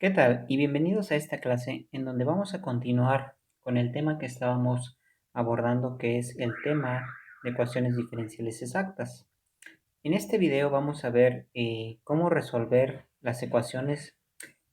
¿Qué tal? Y bienvenidos a esta clase en donde vamos a continuar con el tema que estábamos abordando, que es el tema de ecuaciones diferenciales exactas. En este video vamos a ver cómo resolver las ecuaciones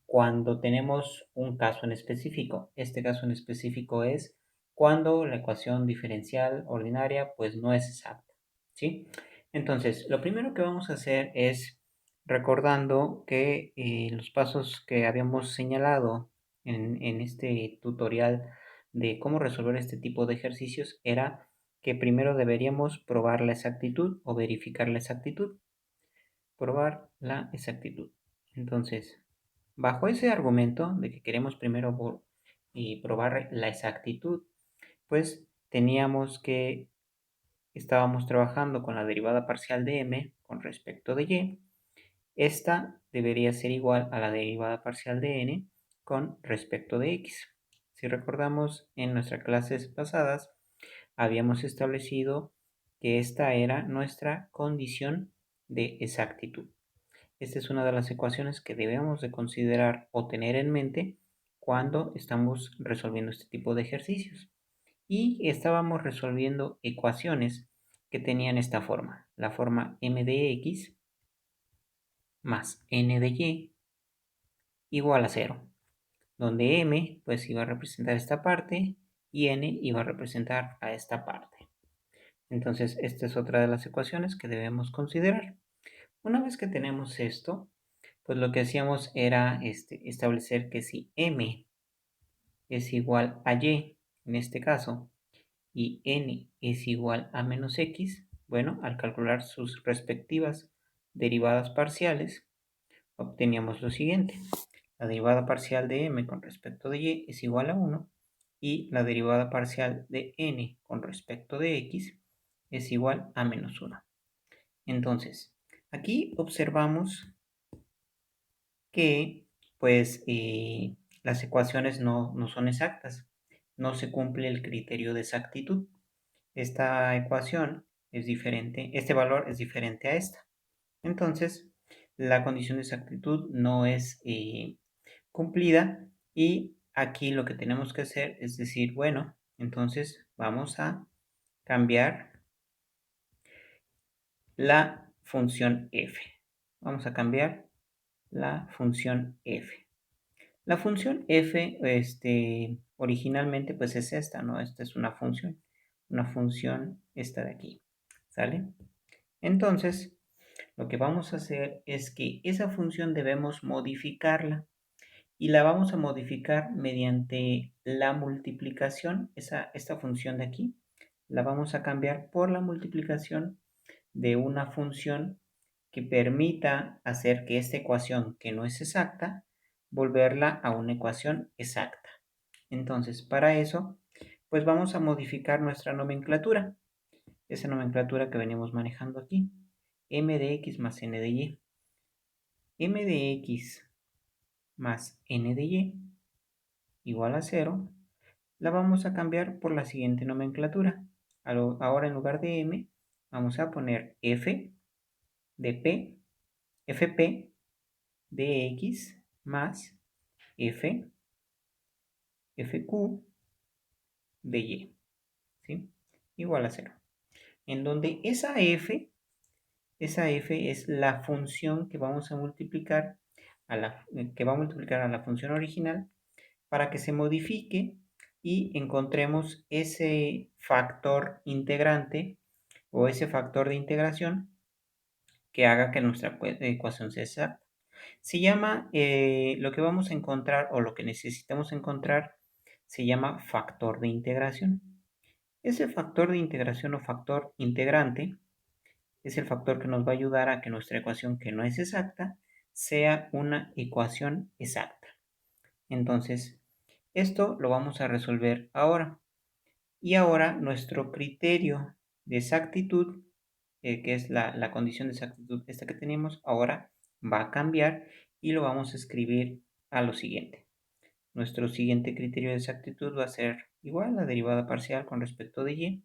cuando tenemos un caso en específico. Este caso en específico es cuando la ecuación diferencial ordinaria pues no es exacta, ¿sí? Entonces, lo primero que vamos a hacer es recordando que los pasos que habíamos señalado en este tutorial de cómo resolver este tipo de ejercicios era que primero deberíamos probar la exactitud o verificar la exactitud. Probar la exactitud. Entonces, bajo ese argumento de que queremos primero probar la exactitud, pues teníamos que estábamos trabajando con la derivada parcial de m con respecto de y. Esta debería ser igual a la derivada parcial de n con respecto de x. Si recordamos, en nuestras clases pasadas habíamos establecido que esta era nuestra condición de exactitud. Esta es una de las ecuaciones que debemos de considerar o tener en mente cuando estamos resolviendo este tipo de ejercicios. Y estábamos resolviendo ecuaciones que tenían esta forma, la forma m de x más n de y igual a 0, donde m pues iba a representar esta parte y n iba a representar a esta parte. Entonces, esta es otra de las ecuaciones que debemos considerar. Una vez que tenemos esto, pues lo que hacíamos era establecer que si m es igual a y, en este caso, y n es igual a menos x, bueno, al calcular sus respectivas derivadas parciales, obteníamos lo siguiente. La derivada parcial de m con respecto de y es igual a 1 y la derivada parcial de n con respecto de x es igual a menos 1. Entonces, aquí observamos que pues las ecuaciones no son exactas, no se cumple el criterio de exactitud. Esta ecuación es diferente, este valor es diferente a esta. Entonces, la condición de exactitud no es cumplida y aquí lo que tenemos que hacer es decir, bueno, entonces vamos a cambiar la función f. Vamos a cambiar la función f. La función f, originalmente pues es esta, ¿no? Esta es una función esta de aquí, ¿sale? Entonces, lo que vamos a hacer es que esa función debemos modificarla y la vamos a modificar mediante la multiplicación, esta función de aquí, la vamos a cambiar por la multiplicación de una función que permita hacer que esta ecuación que no es exacta, volverla a una ecuación exacta. Entonces, para eso, pues vamos a modificar nuestra nomenclatura, esa nomenclatura que venimos manejando aquí, m de x más n de y. M de x más n de y igual a 0, la vamos a cambiar por la siguiente nomenclatura. Ahora en lugar de m, vamos a poner f de p, fp de x más f, fq de y, ¿sí? Igual a 0. En donde esa f es la función que vamos a multiplicar que va a multiplicar a la función original para que se modifique y encontremos ese factor integrante o ese factor de integración que haga que nuestra ecuación sea exacta. Se llama, lo que vamos a encontrar o lo que necesitamos encontrar se llama factor de integración. Ese factor de integración o factor integrante es el factor que nos va a ayudar a que nuestra ecuación que no es exacta sea una ecuación exacta. Entonces, esto lo vamos a resolver ahora. Y ahora nuestro criterio de exactitud, que es la condición de exactitud esta que tenemos, ahora va a cambiar y lo vamos a escribir a lo siguiente. Nuestro siguiente criterio de exactitud va a ser igual a la derivada parcial con respecto de y,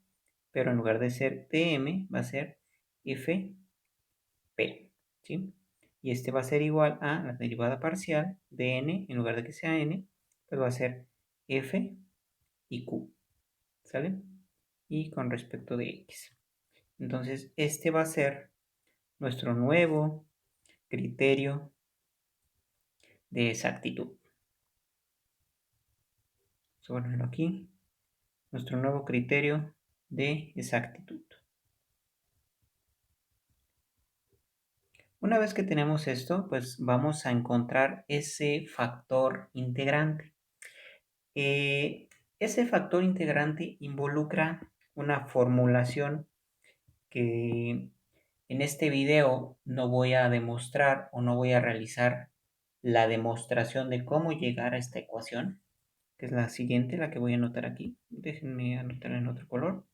pero en lugar de ser dm va a ser fp, ¿sí? y este va a ser igual a la derivada parcial de n, en lugar de que sea n, pues va a ser f y q, ¿sale? Y con respecto de x. Entonces, este va a ser nuestro nuevo criterio de exactitud. Vamos a ponerlo aquí. Nuestro nuevo criterio de exactitud. Una vez que tenemos esto, pues vamos a encontrar ese factor integrante. Ese factor integrante involucra una formulación que en este video no voy a demostrar o no voy a realizar la demostración de cómo llegar a esta ecuación, que es la siguiente, la que voy a anotar aquí. Déjenme anotar en otro color.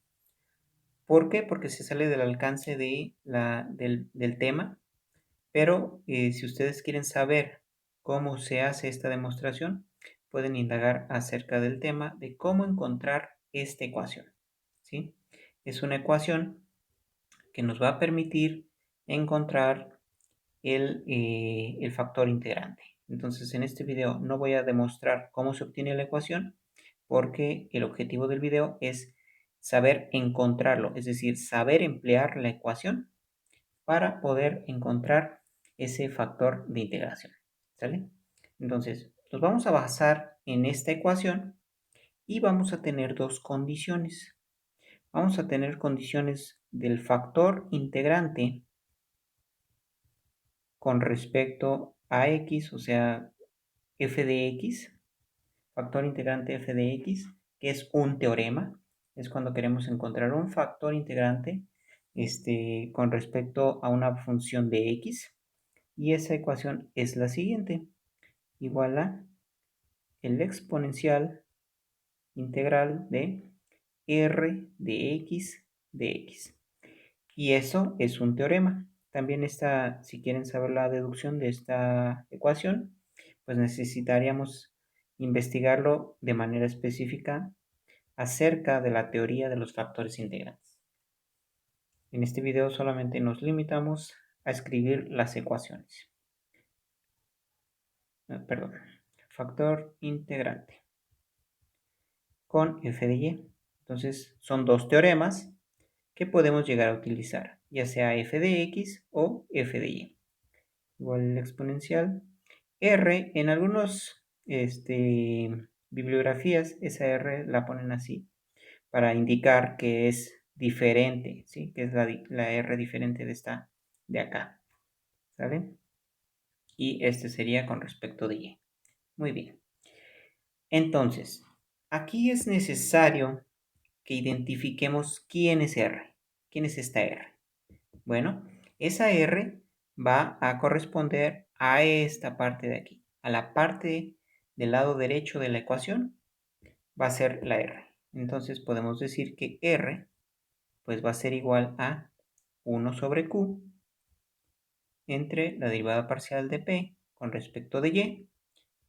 ¿Por qué? Porque se sale del alcance del tema, pero si ustedes quieren saber cómo se hace esta demostración, pueden indagar acerca del tema de cómo encontrar esta ecuación, ¿sí? Es una ecuación que nos va a permitir encontrar el factor integrante. Entonces, en este video no voy a demostrar cómo se obtiene la ecuación, porque el objetivo del video es saber encontrarlo, es decir, saber emplear la ecuación para poder encontrar ese factor de integración, ¿sale? Entonces, nos vamos a basar en esta ecuación y vamos a tener dos condiciones. Vamos a tener condiciones del factor integrante con respecto a x, o sea, f de x, factor integrante f de x, que es un teorema. Es cuando queremos encontrar un factor integrante con respecto a una función de x. Y esa ecuación es la siguiente. Igual a el exponencial integral de r de x de x. Y eso es un teorema. También está, si quieren saber la deducción de esta ecuación, pues necesitaríamos investigarlo de manera específica acerca de la teoría de los factores integrantes. En este video solamente nos limitamos a escribir las ecuaciones. Perdón, factor integrante con f de y. Entonces son dos teoremas que podemos llegar a utilizar, ya sea f de x o f de y. Igual el exponencial r, en algunas bibliografías esa r la ponen así para indicar que es diferente, ¿sí? Que es la r diferente de esta de acá, ¿sale? Y este sería con respecto de y. Muy bien. Entonces, aquí es necesario que identifiquemos quién es r. ¿Quién es esta r? Bueno, esa r va a corresponder a esta parte de aquí, a la parte del lado derecho de la ecuación va a ser la r. Entonces podemos decir que r pues va a ser igual a 1 sobre q entre la derivada parcial de p con respecto de y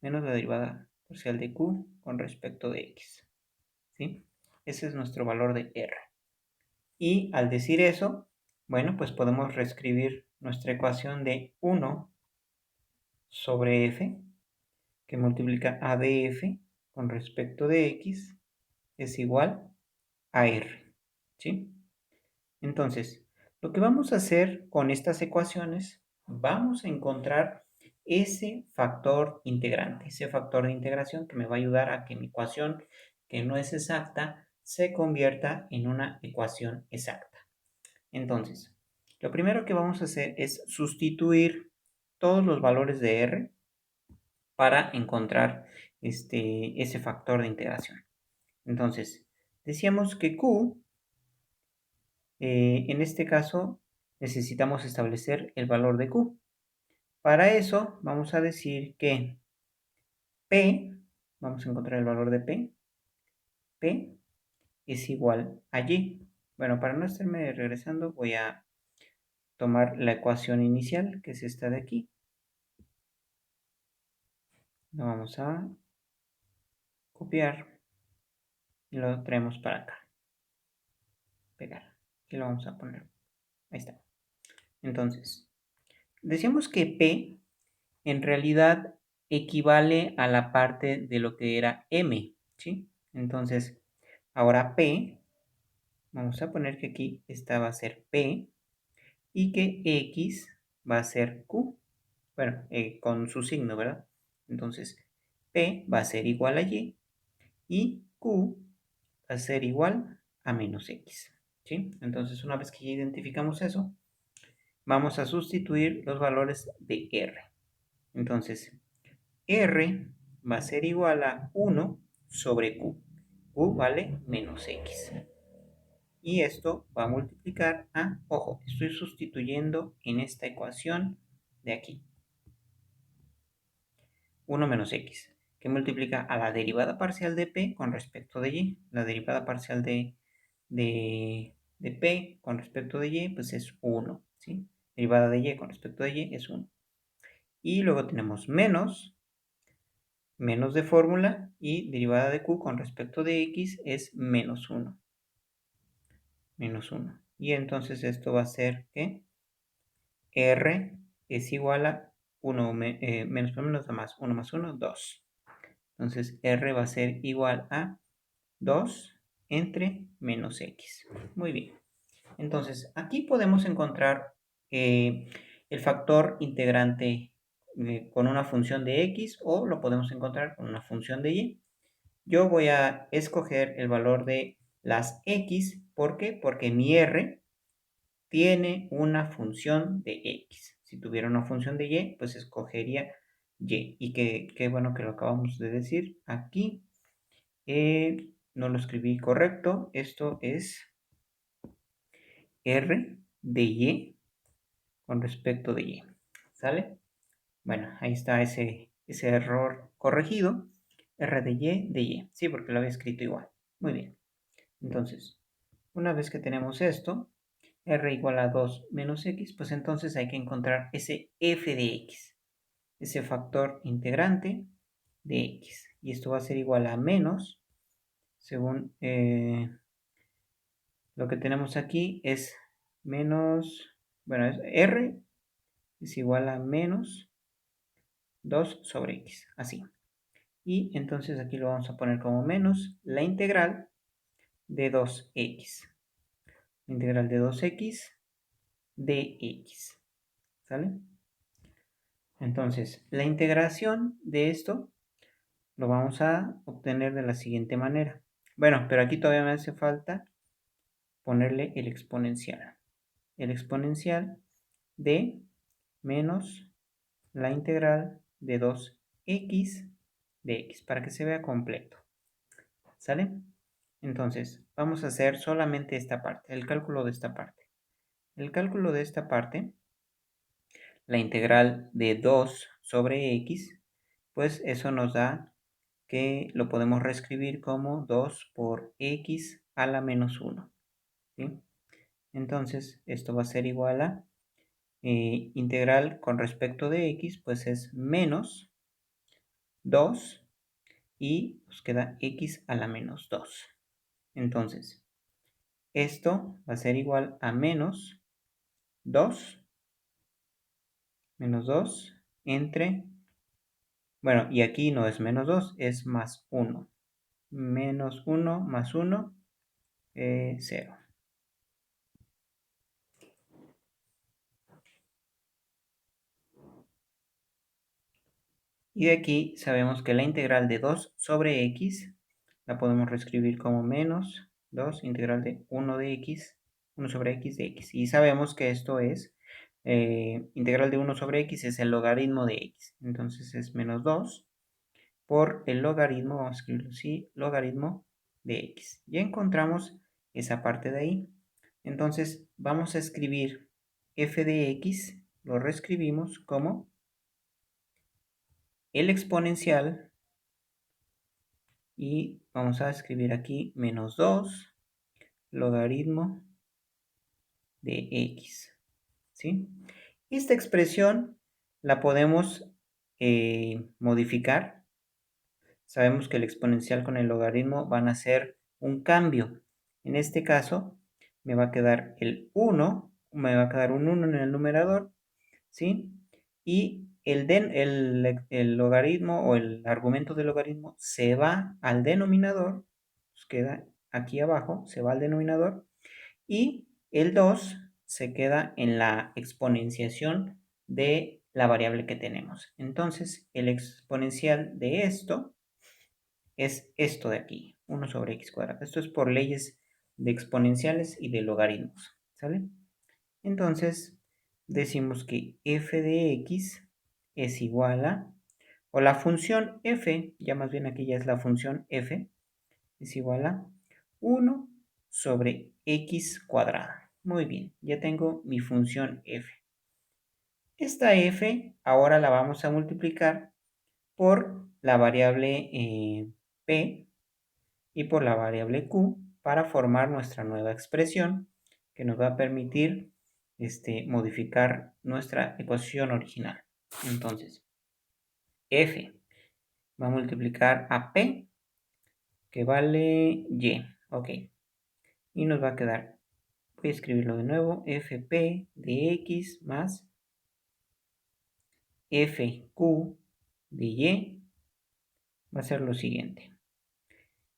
menos la derivada parcial de q con respecto de x, ¿sí? Ese es nuestro valor de r. Y al decir eso, bueno, pues podemos reescribir nuestra ecuación de 1 sobre f, que multiplica a de f con respecto de x, es igual a r, ¿sí? Entonces, lo que vamos a hacer con estas ecuaciones, vamos a encontrar ese factor integrante, ese factor de integración que me va a ayudar a que mi ecuación, que no es exacta, se convierta en una ecuación exacta. Entonces, lo primero que vamos a hacer es sustituir todos los valores de r para encontrar ese factor de integración. Entonces, decíamos que q, en este caso, necesitamos establecer el valor de q. Para eso, vamos a decir que p, vamos a encontrar el valor de p es igual a y. Bueno, para no estarme regresando, voy a tomar la ecuación inicial, que es esta de aquí. Lo vamos a copiar y lo traemos para acá. Pegar. Y lo vamos a poner. Ahí está. Entonces, decíamos que P en realidad equivale a la parte de lo que era M, ¿sí? Entonces, ahora P, vamos a poner que aquí esta va a ser P y que X va a ser Q, bueno, con su signo, ¿verdad? Entonces, P va a ser igual a y Q va a ser igual a menos X, ¿sí? Entonces, una vez que ya identificamos eso, vamos a sustituir los valores de R. Entonces, R va a ser igual a 1 sobre Q. Q vale menos X. Y esto va a multiplicar a, ojo, estoy sustituyendo en esta ecuación de aquí. 1 menos X, que multiplica a la derivada parcial de P con respecto de Y. La derivada parcial de P con respecto de Y, pues es 1, ¿sí? Derivada de Y con respecto de Y es 1. Y luego tenemos menos de fórmula y derivada de Q con respecto de X es menos 1. Menos 1. Y entonces esto va a ser que R es igual a 1 menos por menos da más. 1 más 1, 2. Entonces R va a ser igual a 2 entre menos X. Muy bien. Entonces aquí podemos encontrar el factor integrante con una función de X o lo podemos encontrar con una función de Y. Yo voy a escoger el valor de las X. ¿Por qué? Porque mi R tiene una función de X. Si tuviera una función de Y, pues escogería Y. Y qué bueno que lo acabamos de decir aquí. No lo escribí correcto. Esto es R de Y con respecto de Y. ¿Sale? Bueno, ahí está ese error corregido. R de Y. Sí, porque lo había escrito igual. Muy bien. Entonces, una vez que tenemos esto, R igual a 2 menos X, pues entonces hay que encontrar ese f de X, ese factor integrante de X. Y esto va a ser igual a menos, según lo que tenemos aquí, es menos, bueno, R es igual a menos 2 sobre X, así. Y entonces aquí lo vamos a poner como menos la integral de 2x. La integral de 2x de x. ¿Sale? Entonces, la integración de esto lo vamos a obtener de la siguiente manera. Bueno, pero aquí todavía me hace falta ponerle el exponencial. El exponencial de menos la integral de 2x de x, para que se vea completo. ¿Sale? Entonces, vamos a hacer solamente esta parte, el cálculo de esta parte. El cálculo de esta parte, la integral de 2 sobre x, pues eso nos da que lo podemos reescribir como 2 por x a la menos 1. ¿Sí? Entonces, esto va a ser igual a integral con respecto de x, pues es menos 2 y nos queda x a la menos 2. Entonces, esto va a ser igual a menos 2 entre, bueno, y aquí no es menos 2, es más 1. Menos 1 más 1, 0. Y de aquí sabemos que la integral de 2 sobre x la podemos reescribir como menos 2 integral de 1 de x, 1 sobre x de x. Y sabemos que esto es, integral de 1 sobre x es el logaritmo de x. Entonces es menos 2 por el logaritmo, vamos a escribirlo así, logaritmo de x. Ya encontramos esa parte de ahí. Entonces vamos a escribir f de x, lo reescribimos como el exponencial y vamos a escribir aquí menos 2 logaritmo de x. ¿Sí? Esta expresión la podemos modificar. Sabemos que el exponencial con el logaritmo van a ser un cambio. En este caso me va a quedar el 1, me va a quedar un 1 en el numerador ¿sí? Y el logaritmo o el argumento del logaritmo se va al denominador, pues queda aquí abajo, se va al denominador, y el 2 se queda en la exponenciación de la variable que tenemos. Entonces, el exponencial de esto es esto de aquí, 1 sobre x cuadrado. Esto es por leyes de exponenciales y de logaritmos, ¿sale? Entonces, decimos que f de x es igual a, o la función f, ya más bien aquí ya es la función f, es igual a 1 sobre x cuadrada. Muy bien, ya tengo mi función f. Esta f ahora la vamos a multiplicar por la variable p y por la variable q para formar nuestra nueva expresión que nos va a permitir modificar nuestra ecuación original. Entonces, f va a multiplicar a p que vale y, ok, y nos va a quedar, voy a escribirlo de nuevo, fp de x más fq de y va a ser lo siguiente.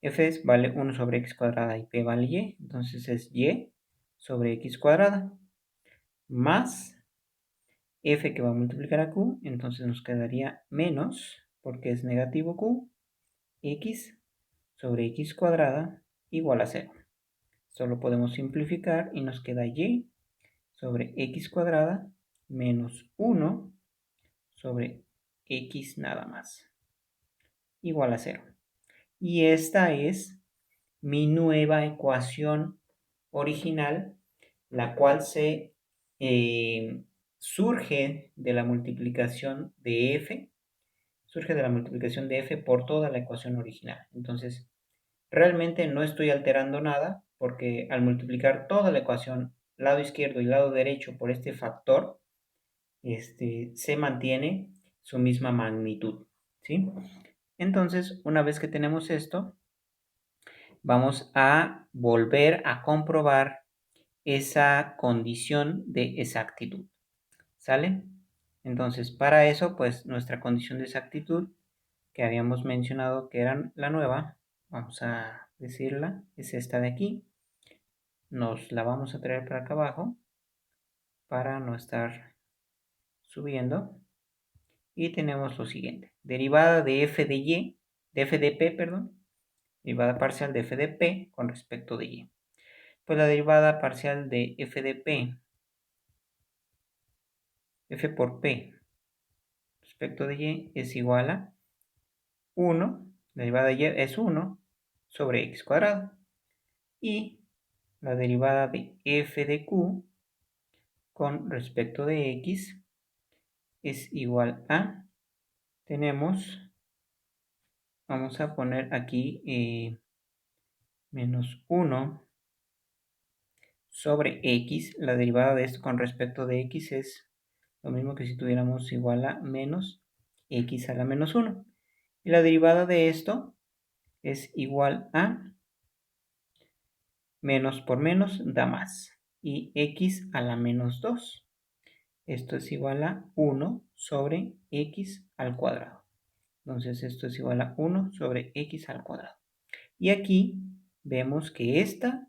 F vale 1 sobre x cuadrada y p vale y, entonces es y sobre x cuadrada más f que va a multiplicar a q, entonces nos quedaría menos, porque es negativo q, x sobre x cuadrada igual a 0. Esto lo podemos simplificar y nos queda y sobre x cuadrada menos 1 sobre x nada más igual a 0. Y esta es mi nueva ecuación original, la cual surge de la multiplicación de f por toda la ecuación original. Entonces, realmente no estoy alterando nada porque al multiplicar toda la ecuación, lado izquierdo y lado derecho por este factor, se mantiene su misma magnitud, ¿sí? Entonces, una vez que tenemos esto, vamos a volver a comprobar esa condición de exactitud, ¿sale? Entonces, para eso, pues nuestra condición de exactitud que habíamos mencionado que era la nueva, vamos a decirla, es esta de aquí. Nos la vamos a traer para acá abajo para no estar subiendo. Y tenemos lo siguiente, derivada de f de y, de f de p, perdón, derivada parcial de f de p con respecto de y. Pues la derivada parcial de f de p, f por p respecto de y es igual a 1, la derivada de y es 1 sobre x cuadrado. Y la derivada de f de q con respecto de x es igual a, tenemos, vamos a poner aquí menos 1 sobre x, la derivada de esto con respecto de x es lo mismo que si tuviéramos igual a menos x a la menos 1. Y la derivada de esto es igual a menos por menos da más. Y x a la menos 2. Esto es igual a 1 sobre x al cuadrado. Entonces esto es igual a 1 sobre x al cuadrado. Y aquí vemos que esta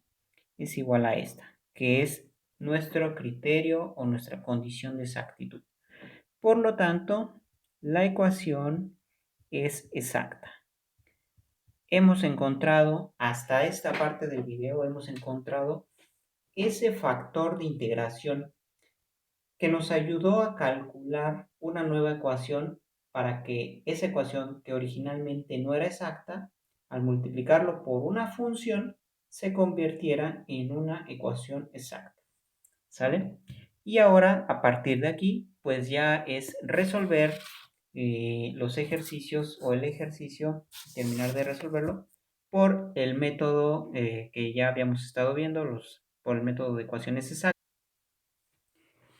es igual a esta, que es nuestro criterio o nuestra condición de exactitud. Por lo tanto, la ecuación es exacta. Hemos encontrado, hasta esta parte del video, hemos encontrado ese factor de integración que nos ayudó a calcular una nueva ecuación para que esa ecuación que originalmente no era exacta, al multiplicarlo por una función, se convirtiera en una ecuación exacta. ¿Sale? Y ahora, a partir de aquí, pues ya es resolver los ejercicios o el ejercicio, terminar de resolverlo, por el método que ya habíamos estado viendo, por el método de ecuaciones exactas.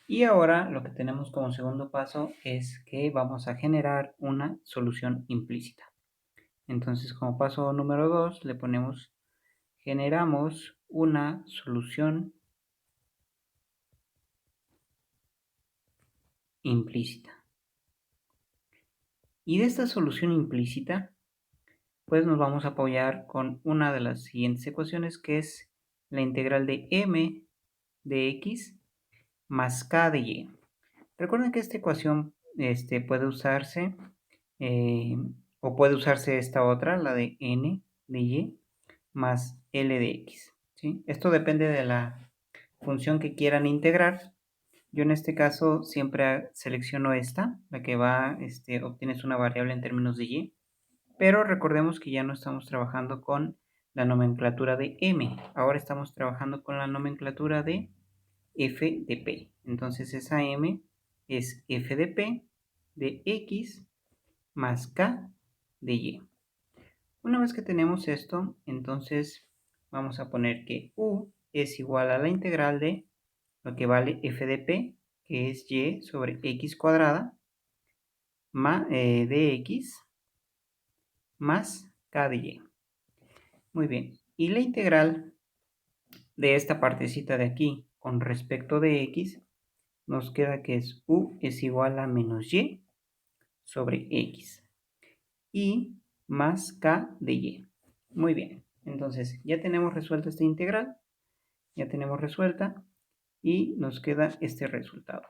Y ahora lo que tenemos como segundo paso es que vamos a generar una solución implícita. Entonces, como paso número 2, le ponemos, generamos una solución implícita. Y de esta solución implícita, pues nos vamos a apoyar con una de las siguientes ecuaciones, que es la integral de m de x más k de y. Recuerden que esta ecuación puede usarse, o puede usarse esta otra, la de n de y más L de X, ¿sí? Esto depende de la función que quieran integrar. Yo en este caso siempre selecciono esta, la que va, obtienes una variable en términos de Y, pero recordemos que ya no estamos trabajando con la nomenclatura de M, ahora estamos trabajando con la nomenclatura de f de p. Entonces esa M es f de p de X más K de Y. Una vez que tenemos esto, entonces vamos a poner que u es igual a la integral de lo que vale f de p, que es y sobre x cuadrada, de x más k de y. Muy bien, y la integral de esta partecita de aquí con respecto de x, nos queda que es u es igual a menos y sobre x y más k de y. Muy bien, entonces ya tenemos resuelta esta integral, ya tenemos resuelta y nos queda este resultado.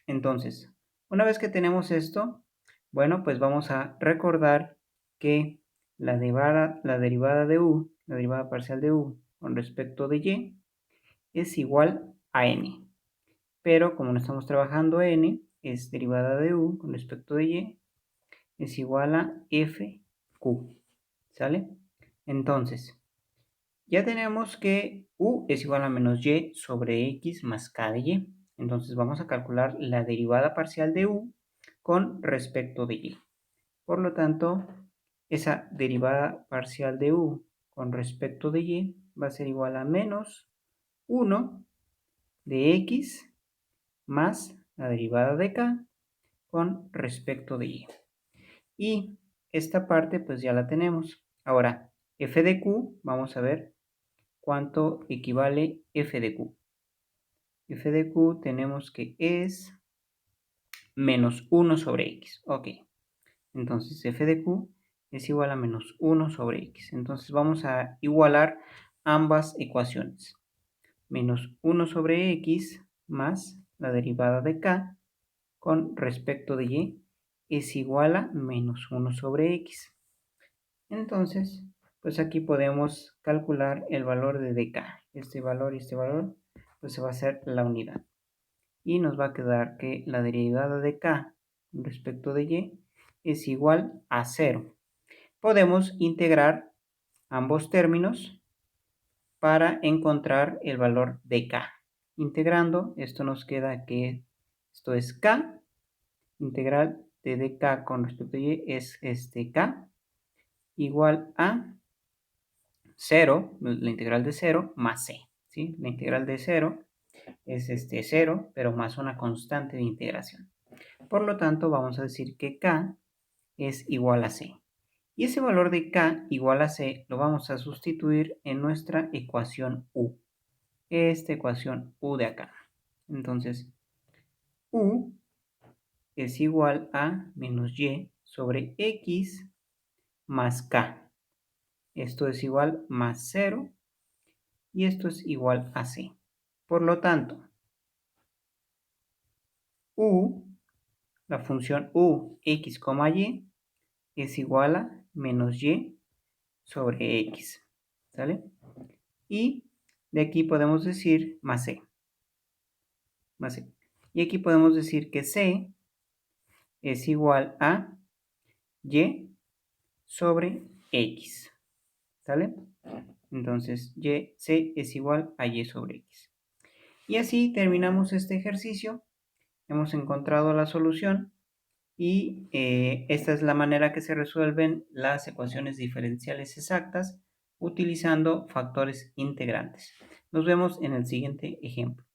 Entonces, una vez que tenemos esto, bueno, pues vamos a recordar que la derivada de u, la derivada parcial de u con respecto de y, es igual a n. Pero como no estamos trabajando n, es derivada de u con respecto de y, es igual a fq. ¿Sale? Entonces, ya tenemos que u es igual a menos y sobre x más k de y. Entonces vamos a calcular la derivada parcial de u con respecto de y. Por lo tanto, esa derivada parcial de u con respecto de y va a ser igual a menos 1 de x más la derivada de k con respecto de y. Y esta parte pues ya la tenemos. Ahora, f de q, vamos a ver cuánto equivale f de q. F de q tenemos que es menos 1 sobre x. Ok, entonces f de q es igual a menos 1 sobre x. Entonces vamos a igualar ambas ecuaciones. Menos 1 sobre x más la derivada de k con respecto de y es igual a menos 1 sobre x. Entonces, pues aquí podemos calcular el valor de dk. Este valor y este valor, pues se va a hacer la unidad. Y nos va a quedar que la derivada de k respecto de y es igual a 0. Podemos integrar ambos términos para encontrar el valor de k. Integrando, esto nos queda que esto es k, integral de dk con respecto a y es k, igual a 0, la integral de 0 más c. ¿Sí? La integral de 0 es 0, pero más una constante de integración. Por lo tanto, vamos a decir que k es igual a c. Y ese valor de k igual a c lo vamos a sustituir en nuestra ecuación u. Esta ecuación u de acá. Entonces, u es igual a menos y sobre x más k. Esto es igual más 0 y esto es igual a c. Por lo tanto, u, la función u, x, y, es igual a menos y sobre x. ¿Sale? Y de aquí podemos decir más c. Más c. Y aquí podemos decir que c es igual a y sobre x. ¿Sale? Entonces, c es igual a y sobre x. Y así terminamos este ejercicio. Hemos encontrado la solución y esta es la manera que se resuelven las ecuaciones diferenciales exactas utilizando factores integrantes. Nos vemos en el siguiente ejemplo.